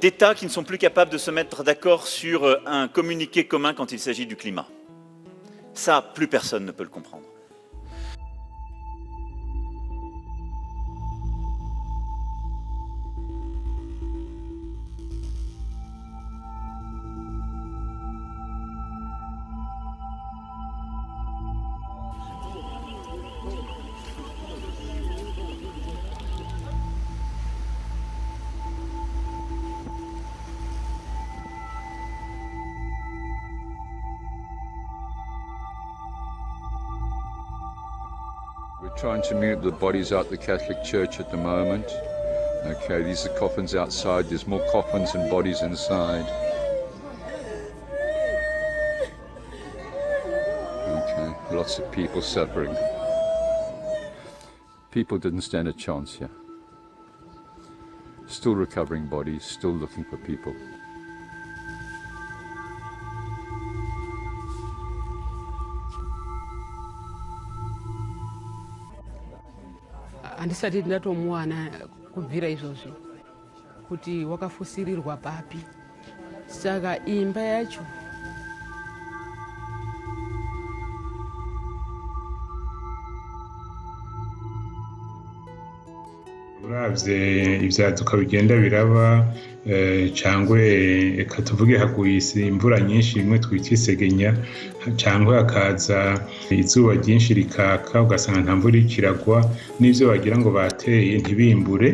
d'États qui ne sont plus capables de se mettre d'accord sur un communiqué commun quand il s'agit du climat. Ça, plus personne ne peut le comprendre. We're trying to move the bodies out the Catholic Church at the moment. Okay, these are coffins outside. There's more coffins and bodies inside. Okay, lots of people suffering. People didn't stand a chance here. Still recovering bodies, still looking for people. Andisati ndatomuwana kubvira izvozvi kuti wakafusirirwa papi, saka imba yacho uravye ivyaduka bigenda biraba cangwe eka tuvuge haguye imvura nyinshi imwe twita isegenya cangwe hakaza izuba ryinshi rikaka ugasanga nta mvura ikiragwa n'ivyo bagira ngo bateye ntibimbure.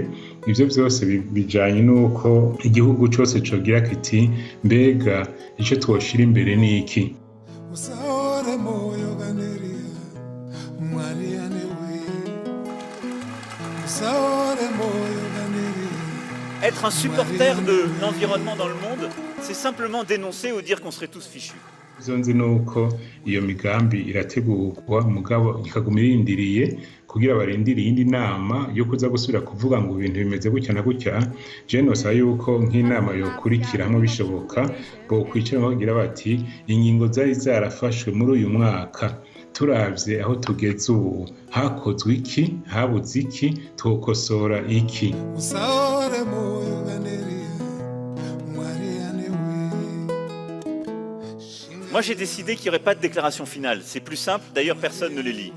Ivyo vyose bijanye n'uko igihugu cose cogira kiti mbega ico twoshira imbere ni iki. Être un supporter de l'environnement dans le monde, c'est simplement dénoncer ou dire qu'on serait tous fichus. Zonzi nuko iyo migambi irategurwa mugabo ikaguma irindiriye kugira barindiriye indi nama yo kuza gusubira kuvuga ngo ibintu bimeze gutya na gutya. Je nosaba yuko nk'inama yokurikiramo bishoboka bo kwicara bagira bati ingingo zari zarafashwe muri uyu mwaka turavye aho tugeze ubu hakozwe iki, habuze iki, twokosora iki. Moi, j'ai décidé qu'il n'y aurait pas de déclaration finale. C'est plus simple, d'ailleurs personne ne les lit.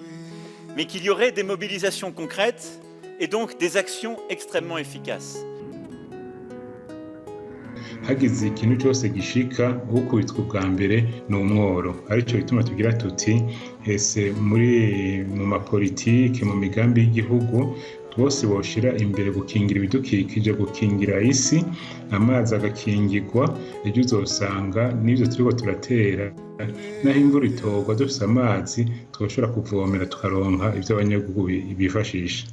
Mais qu'il y aurait des mobilisations concrètes et donc des actions extrêmement efficaces. Hagize ikintu cyose gishika ukubitwa bwa mbere n'umworo arico bituma tugira tuti ese mu mapolitike mu migambi y'igihugu bose boshira imbere gukingira ibidukikije, gukingira isi, amazi agakingirwa. Ejo uzosanga n'ivyo turiko turatera naho imvura itogwa dufise amazi twoshobora kuvomera tukaronka ivyo abanyagihugu bifashisha.